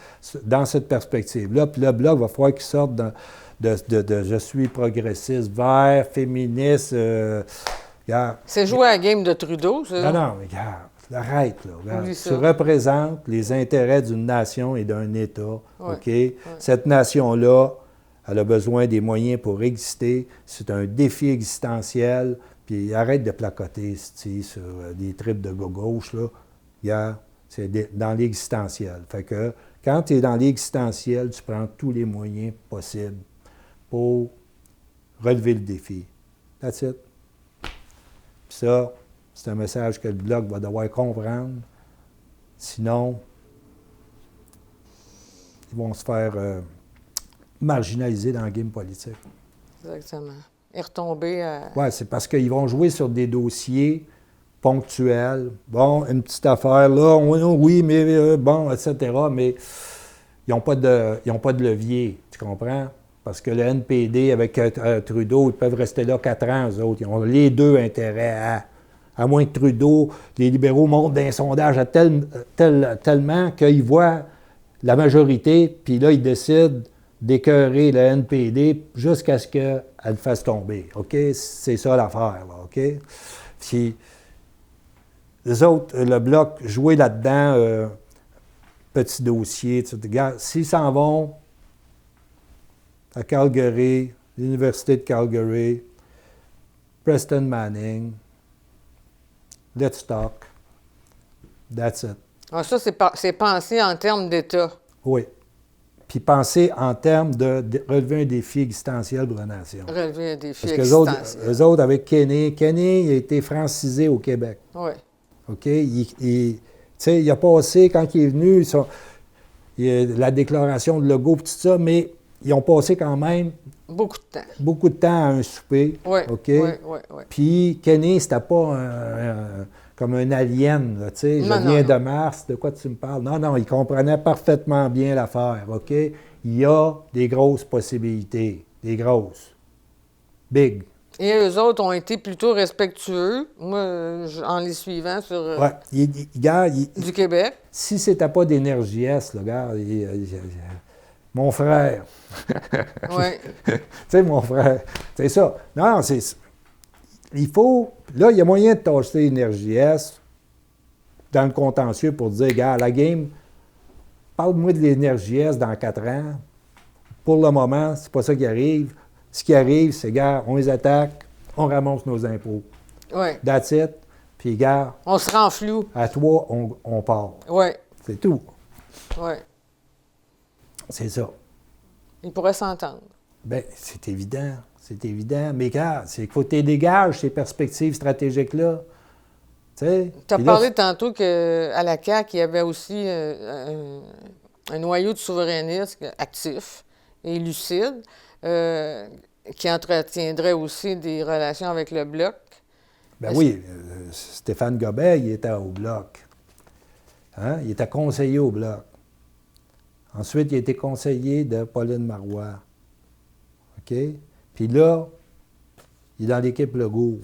dans cette perspective-là, puis le Bloc va falloir qu'il sorte de je suis progressiste, vert, féministe. C'est jouer à la game de Trudeau, ça? Non, mais regarde, arrête, là. Regarde. Oublie Tu ça. représentes les intérêts d'une nation et d'un État, Ouais. OK? Ouais. Cette nation-là, elle a besoin des moyens pour exister. C'est un défi existentiel. Puis arrête de placoter, sur des tripes de gauche, là. Regarde, c'est dans l'existentiel. Fait que quand tu es dans l'existentiel, tu prends tous les moyens possibles pour relever le défi. That's it. Puis ça, c'est un message que le Bloc va devoir comprendre. Sinon, ils vont se faire marginaliser dans le game politique. Exactement. Et retomber à... Oui, c'est parce qu'ils vont jouer sur des dossiers ponctuels. Bon, une petite affaire là, oui, mais bon, etc. Mais ils n'ont pas de levier, tu comprends? Parce que le NPD, avec Trudeau, ils peuvent rester là 4 ans, eux autres. Ils ont les deux intérêts à moins que Trudeau, les libéraux montent d'un sondage tellement qu'ils voient la majorité, puis là, ils décident d'écœurer le NPD jusqu'à ce qu'elle le fasse tomber. OK? C'est ça l'affaire, là, OK? Puis, les autres, le Bloc, jouer là-dedans, petit dossier, tu sais, regarde, s'ils s'en vont à Calgary, l'Université de Calgary, Preston Manning, let's talk. That's it. Ah, ça, c'est penser en termes d'État. Oui. Puis penser en termes de relever un défi existentiel pour la nation. Relever un défi Parce existentiel. qu'eux autres, avec Kenny, il a été francisé au Québec. Oui. OK? Il a passé, quand il est venu, la déclaration de Legault et tout ça, mais ils ont passé quand même Beaucoup de temps. beaucoup de temps à un souper. Oui, OK? oui. Puis Kenny, c'était pas comme un alien, là, tu sais, je Non, viens non, de Mars, de quoi tu me parles? Non, non, il comprenait parfaitement bien l'affaire, OK? Il y a des grosses possibilités, des grosses. Big. Et eux autres ont été plutôt respectueux, moi, en les suivant sur Ouais, gars, du Québec. si c'était pas d'énergie S, là, gars, mon frère, Oui, tu sais, mon frère, c'est ça. Non, il faut, là, il y a moyen de tâcher énergie S dans le contentieux pour dire, gars, la game, parle-moi de l'énergie S dans 4 ans. Pour le moment, c'est pas ça qui arrive. Ce qui arrive, c'est, gars, on les attaque, on ramasse nos impôts. oui. That's it. Puis, gars, On se rend flou. à toi, on part. Oui, C'est tout. oui. C'est ça. Ils pourraient s'entendre. Bien, c'est évident. C'est évident. Mais, gars, c'est qu'il faut que tu dégages ces perspectives stratégiques-là. Tu sais? Tu as Puis là, parlé tantôt qu'à la CAQ, il y avait aussi un noyau de souverainistes actif et lucide qui entretiendrait aussi des relations avec le Bloc. ben oui, Stéphane Gobet, il était au Bloc. Hein? Il était conseiller au Bloc. Ensuite, il a été conseiller de Pauline Marois. OK? Puis là, il est dans l'équipe Legault.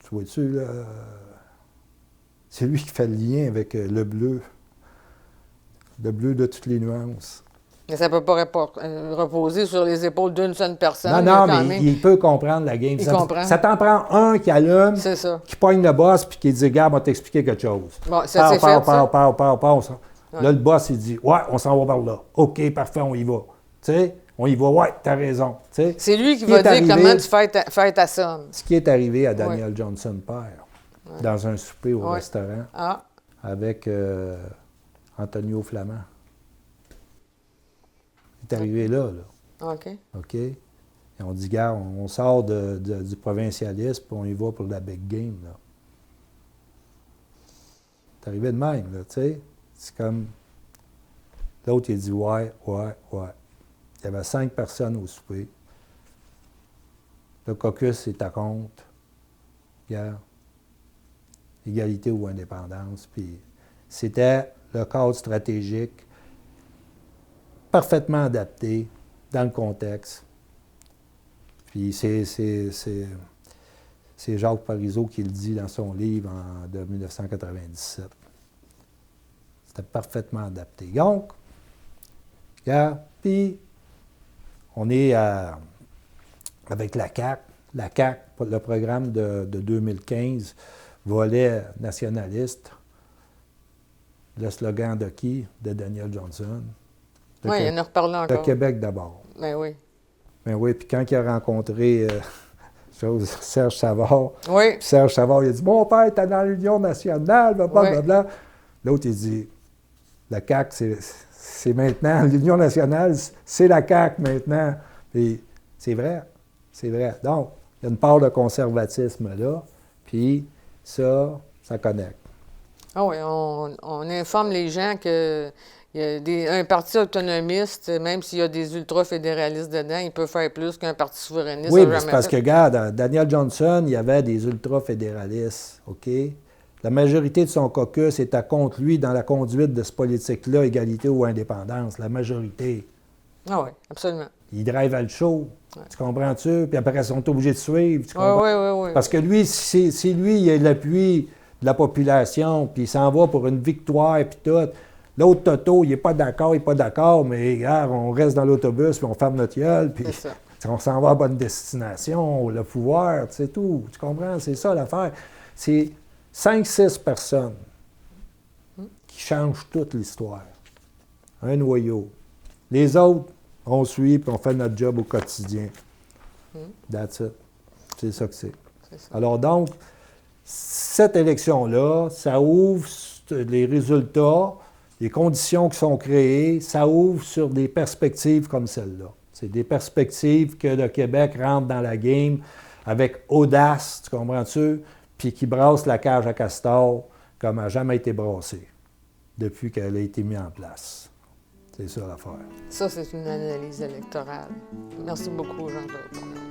Tu vois-tu, là? C'est lui qui fait le lien avec le bleu. Le bleu de toutes les nuances. Mais ça ne peut pas reposer sur les épaules d'une seule personne. Non, Il y a non, quand mais même- il peut comprendre la game. Il Ça, comprend. ça t'en prend un qui allume, C'est ça. qui pogne le boss, puis qui dit, gars, on va t'expliquer quelque chose. Bon, ça c'est fait, ça. Là, le boss, il dit, ouais, on s'en va par là. OK, parfait, on y va. Tu sais, on y va, ouais, t'as raison. Tu sais, C'est lui qui Ce qui va est dire arrivé- comment tu fais ta somme. ce qui est arrivé à Daniel Johnson père, dans un souper au Ouais. restaurant, Ah, avec Antonio Flamand. Il est arrivé là. OK. OK? Et on dit, gars, on sort du provincialisme, puis on y va pour la big game, là. C'est arrivé de même, là, tu sais. C'est comme... L'autre, il dit, ouais. Il y avait 5 personnes au souper. Le caucus est à compte. Gars, égalité ou indépendance. Puis c'était le cadre stratégique parfaitement adapté dans le contexte. Puis c'est Jacques Parizeau qui le dit dans son livre de 1997. C'était parfaitement adapté. Donc, regarde, puis on est avec la CAQ. La CAQ, le programme de 2015, volet nationaliste. Le slogan de qui? De Daniel Johnson. Oui, il en a reparlé De encore. Québec d'abord. Ben oui. Ben oui, puis quand il a rencontré Serge Savard, Oui, puis Serge Savard, il a dit « Mon père était dans l'Union nationale, blablabla. Ouais. L'autre, il dit « La CAQ, c'est maintenant, l'Union nationale, c'est la CAQ maintenant. » Et c'est vrai, c'est vrai. Donc, il y a une part de conservatisme là, puis ça connecte. ah oui, on informe les gens que il y a un parti autonomiste, même s'il y a des ultra-fédéralistes dedans, il peut faire plus qu'un parti souverainiste. Oui, Ça, mais jamais c'est parce fait. que, regarde, Daniel Johnson, il y avait des ultra-fédéralistes, OK? La majorité de son caucus était contre lui dans la conduite de cette politique-là, égalité ou indépendance. La majorité. Ah oui, absolument. Il drive à le show. Ouais. Tu comprends-tu? Puis après, ils sont obligés de suivre. Tu Oui, comprends? oui, oui. Parce que lui, si lui, il a l'appui de la population, puis il s'en va pour une victoire, puis tout. L'autre Toto, il n'est pas d'accord, mais regarde, on reste dans l'autobus, puis on ferme notre gueule, puis C'est ça. on s'en va à bonne destination, le pouvoir, c'est tout. Tu comprends? C'est ça l'affaire. C'est 5-6 personnes qui changent toute l'histoire. Un noyau. Les autres, on suit, puis on fait notre job au quotidien. That's it. C'est ça que c'est. C'est ça. Alors donc, cette élection-là, ça ouvre les résultats, les conditions qui sont créées, ça ouvre sur des perspectives comme celle-là. C'est des perspectives que le Québec rentre dans la game avec audace, tu comprends-tu? Puis qui brasse la cage à castor comme elle n'a jamais été brassée depuis qu'elle a été mise en place. C'est ça l'affaire. Ça, c'est une analyse électorale. Merci beaucoup, Jean-Claude.